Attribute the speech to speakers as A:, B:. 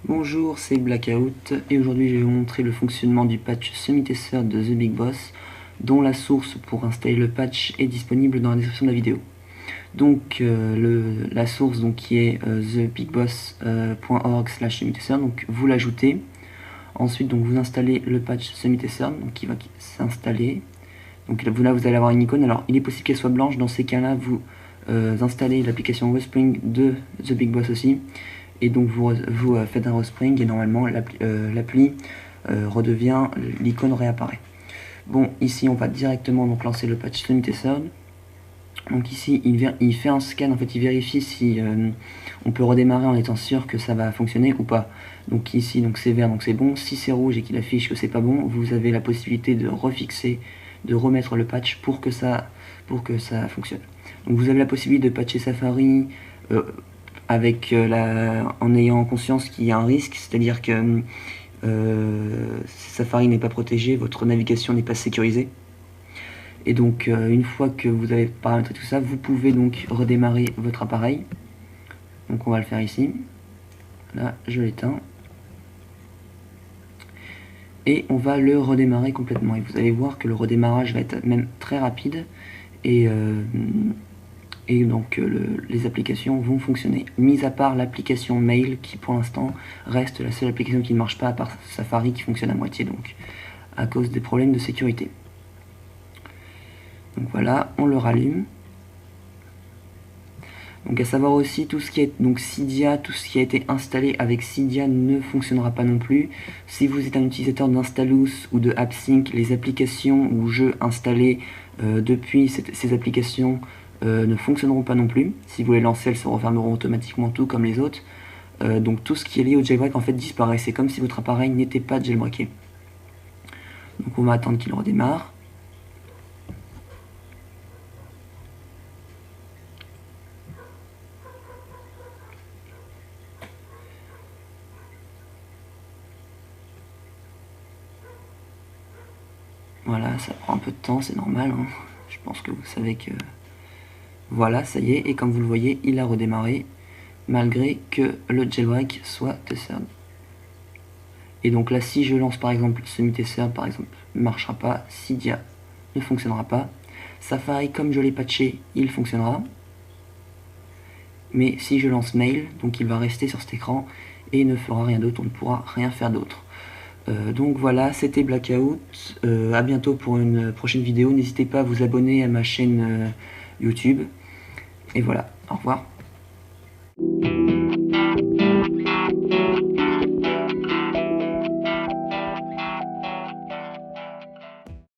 A: Bonjour, c'est Blackout et aujourd'hui je vais vous montrer le fonctionnement du patch semi-tester de The Big Boss dont la source pour installer le patch est disponible dans la description de la vidéo. Donc la source qui est thebigboss.org/semi-tester, donc vous l'ajoutez. Ensuite donc vous installez le patch semi-tester qui va s'installer. Donc là vous allez avoir une icône. Alors il est possible qu'elle soit blanche, dans ces cas-là vous installez l'application Respring de The Big Boss aussi. Et donc vous faites un respring et normalement l'appli redevient, l'icône réapparaît. Bon, ici on va directement donc lancer le patch semi-tester. Donc ici il fait un scan, en fait il vérifie si on peut redémarrer en étant sûr que ça va fonctionner ou pas. Donc ici donc c'est vert, donc c'est bon. Si c'est rouge et qu'il affiche que c'est pas bon, vous avez la possibilité de refixer, de remettre le patch pour que ça fonctionne. Donc vous avez la possibilité de patcher Safari en ayant conscience qu'il y a un risque, c'est-à-dire que Safari n'est pas protégé, votre navigation n'est pas sécurisée. Et donc une fois que vous avez paramétré tout ça, vous pouvez donc redémarrer votre appareil. Donc on va le faire ici. Là, je l'éteins. Et on va le redémarrer complètement. Et vous allez voir que le redémarrage va être même très rapide. Et donc les applications vont fonctionner, mis à part l'application Mail qui pour l'instant reste la seule application qui ne marche pas, à part Safari qui fonctionne à moitié, donc à cause des problèmes de sécurité. Donc voilà, on le rallume. Donc à savoir aussi, tout ce qui est donc Cydia, tout ce qui a été installé avec Cydia ne fonctionnera pas non plus. Si vous êtes un utilisateur d'Instalus ou de AppSync, les applications ou jeux installés depuis ces applications ne fonctionneront pas non plus. Si vous les lancez, elles se refermeront automatiquement, tout comme les autres. Donc tout ce qui est lié au jailbreak en fait disparaît. C'est comme si votre appareil n'était pas jailbreaké. Donc on va attendre qu'il redémarre. Voilà, ça prend un peu de temps, c'est normal, hein. Je pense que vous savez que... Voilà, ça y est, et comme vous le voyez, il a redémarré, malgré que le jailbreak soit tested. Et donc là, si je lance par exemple semi-tester, par exemple, ne marchera pas, Cydia ne fonctionnera pas, Safari, comme je l'ai patché, il fonctionnera. Mais si je lance Mail, donc il va rester sur cet écran et ne fera rien d'autre, on ne pourra rien faire d'autre. Donc voilà, c'était Blackout. À bientôt pour une prochaine vidéo. N'hésitez pas à vous abonner à ma chaîne YouTube. Et voilà, au revoir.